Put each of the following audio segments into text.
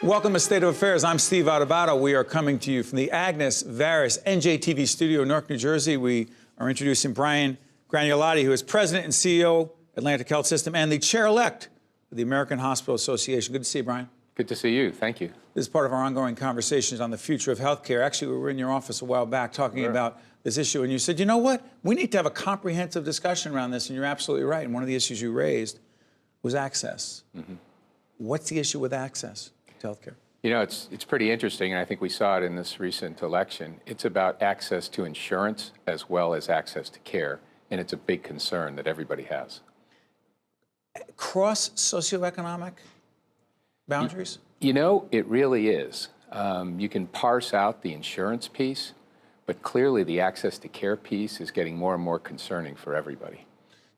Welcome to State of Affairs. I'm Steve Adubato. We are coming to you from the Agnes Varis NJTV studio in Newark, New Jersey. We are introducing Brian Gragnolati, who is President and CEO, Atlantic Health System, and the Chair-elect of the American Hospital Association. Good to see you, Brian. Good to see you. Thank you. This is part of our ongoing conversations on the future of healthcare. Actually, we were in your office a while back talking about this issue, and you said, you know what? We need to have a comprehensive discussion around this, and you're absolutely right. And one of the issues you raised was access. What's the issue with access to healthcare? You know, it's pretty interesting, and I think we saw it in this recent election. It's about access to insurance as well as access to care, and it's a big concern that everybody has. Cross socioeconomic boundaries? You know, it really is. You can parse out the insurance piece, but clearly the access to care piece is getting more and more concerning for everybody.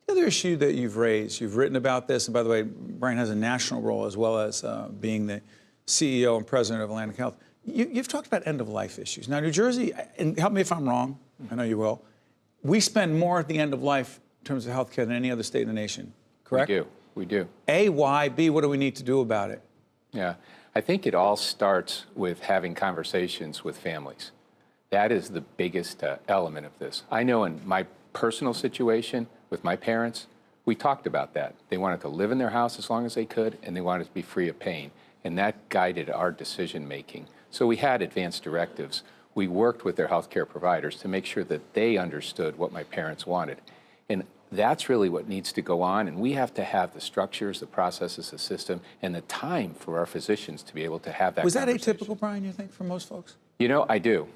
The other issue that you've raised, you've written about this, and by the way, Brian has a national role as well as being the CEO and president of Atlantic Health. You've talked about end-of-life issues. Now, New Jersey, and help me if I'm wrong, I know you will, we spend more at the end of life in terms of healthcare than any other state in the nation, correct? We do. A, why? B, what do we need to do about it? Yeah, I think it all starts with having conversations with families. That is the biggest element of this. I know in my personal situation with my parents, we talked about that. They wanted to live in their house as long as they could, and they wanted to be free of pain. And that guided our decision making. So we had advanced directives. We worked with their healthcare providers to make sure that they understood what my parents wanted. And that's really what needs to go on. And we have to have the structures, the processes, the system, and the time for our physicians to be able to have that Was that conversation. atypical, Brian, you think, for most folks? You know, I do.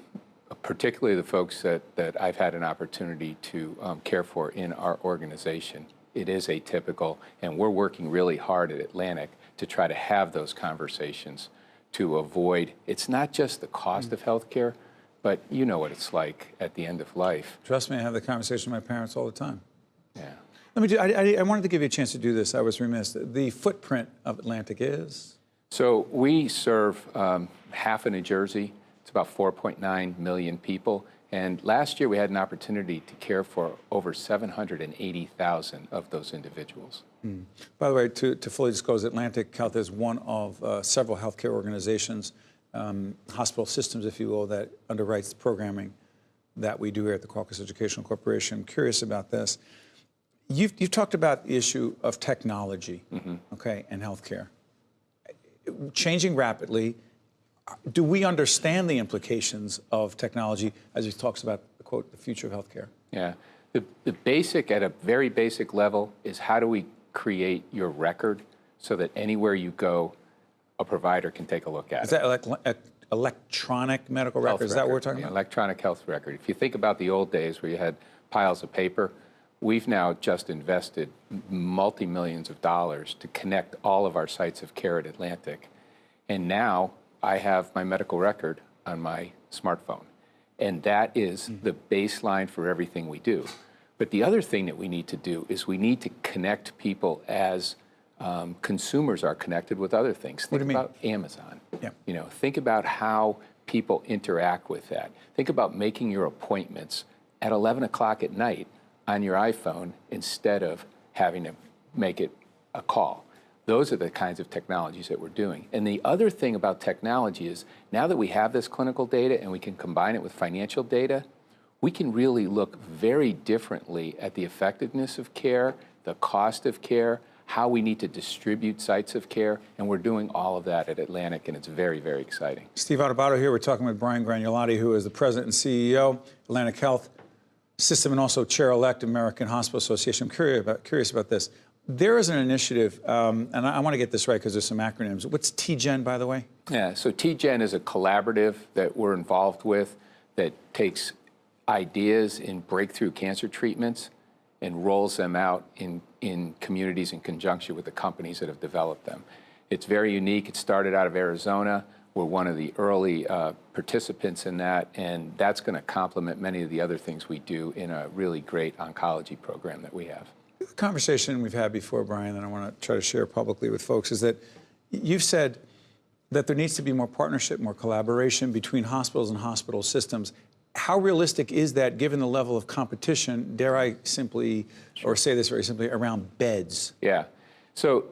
Particularly the folks that I've had an opportunity to care for in our organization. It is atypical, and we're working really hard at Atlantic to try to have those conversations to avoid, it's not just the cost of health care, but you know what it's like at the end of life. Trust me, I have the conversation with my parents all the time. Yeah. I wanted to give you a chance to do this. I was remiss. The footprint of Atlantic is? So we serve half of New Jersey. It's about 4.9 million people. And last year we had an opportunity to care for over 780,000 of those individuals. By the way, to fully disclose, Atlantic Health is one of several healthcare organizations, hospital systems, if you will, that underwrites the programming that we do here at the Caucus Educational Corporation. I'm curious about this. You've talked about the issue of technology, okay, and healthcare. Changing rapidly. Do we understand the implications of technology as he talks about, quote, the future of healthcare? Yeah. The basic, at a very basic level, is how do we create your record so that anywhere you go, a provider can take a look at it. Is that electronic medical record? Is that what we're talking about? Electronic health record. If you think about the old days where you had piles of paper, we've now just invested multi-millions of dollars to connect all of our sites of care at Atlantic. And now I have my medical record on my smartphone. And that is the baseline for everything we do. But the other thing that we need to do is we need to connect people as consumers are connected with other things. Think about Amazon. Yeah. You know, think about how people interact with that. Think about making your appointments at 11 o'clock at night on your iPhone instead of having to make it a call. Those are the kinds of technologies that we're doing. And the other thing about technology is now that we have this clinical data and we can combine it with financial data, we can really look very differently at the effectiveness of care, the cost of care, how we need to distribute sites of care, and we're doing all of that at Atlantic, and it's very, very exciting. Steve Adubato here. We're talking with Brian Gragnolati, who is the president and CEO, Atlantic Health System, and also chair-elect American Hospital Association. I'm curious about this. There is an initiative, and I want to get this right because there's some acronyms. What's TGen, by the way? Yeah, so TGen is a collaborative that we're involved with that takes ideas in breakthrough cancer treatments and rolls them out in communities in conjunction with the companies that have developed them. It's very unique. It started out of Arizona. We're one of the early participants in that, and that's going to complement many of the other things we do in a really great oncology program that we have. The conversation we've had before, Brian, and I want to try to share publicly with folks, is that you've said that there needs to be more partnership, more collaboration between hospitals and hospital systems. How realistic is that given the level of competition, dare I simply, or say this very simply, around beds? Yeah. So,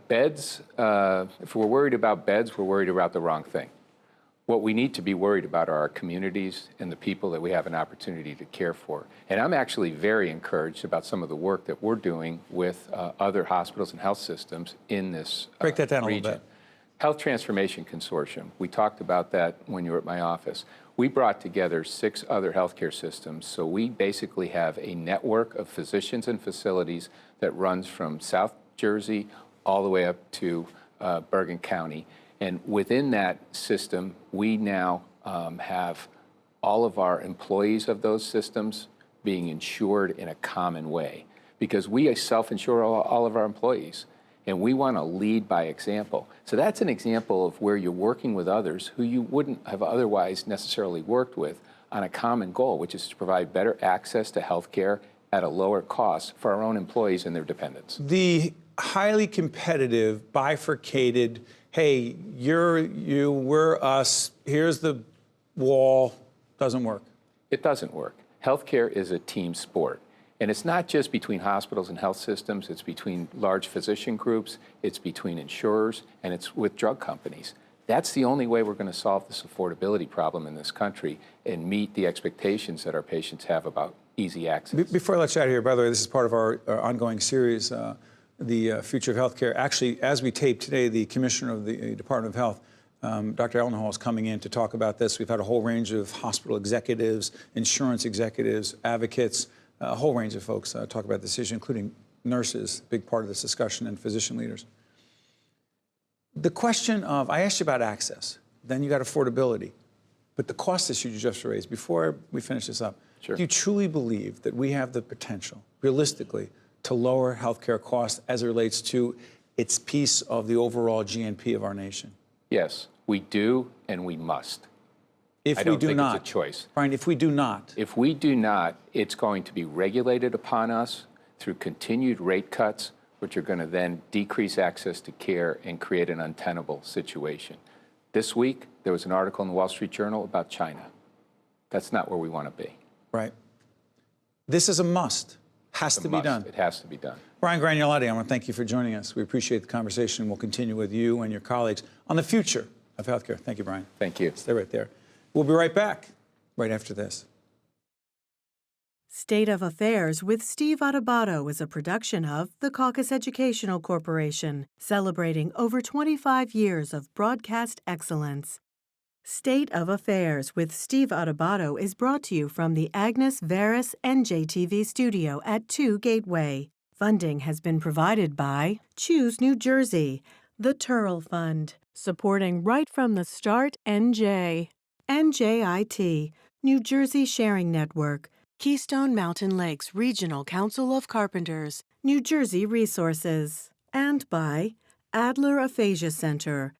beds, if we're worried about beds, we're worried about the wrong thing. What we need to be worried about are our communities and the people that we have an opportunity to care for. And I'm actually very encouraged about some of the work that we're doing with other hospitals and health systems in this Break that down region. a little bit. Health Transformation Consortium, we talked about that when you were at my office. We brought together 6 other healthcare systems, so we basically have a network of physicians and facilities that runs from South Jersey all the way up to Bergen County. And within that system, we now have all of our employees of those systems being insured in a common way, because we self-insure all of our employees, and we want to lead by example. So that's an example of where you're working with others who you wouldn't have otherwise necessarily worked with on a common goal, which is to provide better access to health care at a lower cost for our own employees and their dependents. The highly competitive, bifurcated, hey, you're you, we're us, here's the wall, doesn't work. It doesn't work. Healthcare is a team sport. And it's not just between hospitals and health systems, it's between large physician groups, it's between insurers, and it's with drug companies. That's the only way we're going to solve this affordability problem in this country and meet the expectations that our patients have about easy access. Before I let you out of here, by the way, this is part of our ongoing series, the Future of Healthcare. Actually, as we tape today, the Commissioner of the Department of Health, Dr. Ellenhall, is coming in to talk about this. We've had a whole range of hospital executives, insurance executives, advocates, a whole range of folks talk about this issue, including nurses, big part of this discussion, and physician leaders. The question of, I asked you about access, then you got affordability, but the cost issue you just raised, before we finish this up, Sure. Do you truly believe that we have the potential, realistically, to lower healthcare costs as it relates to its piece of the overall GNP of our nation? Yes, we do and we must. If I we don't do think not, it's a choice. Brian, if we do not, If we do not, it's going to be regulated upon us through continued rate cuts, which are going to then decrease access to care and create an untenable situation. This week, there was an article in the Wall Street Journal about China. That's not where we want to be. right? This is a must, has It's a to be must. done. It has to be done. Brian Gragnolati, I want to thank you for joining us. We appreciate the conversation. We'll continue with you and your colleagues on the future of healthcare. Thank you, Brian. Thank you. Stay right there. We'll be right back right after this. State of Affairs with Steve Adubato is a production of the Caucus Educational Corporation, celebrating over 25 years of broadcast excellence. State of Affairs with Steve Adubato is brought to you from the Agnes Veris NJTV studio at 2 Gateway. Funding has been provided by Choose New Jersey, the Turl Fund, supporting Right from the Start NJ, NJIT, New Jersey Sharing Network, Keystone Mountain Lakes Regional Council of Carpenters, New Jersey Resources, and by Adler Aphasia Center,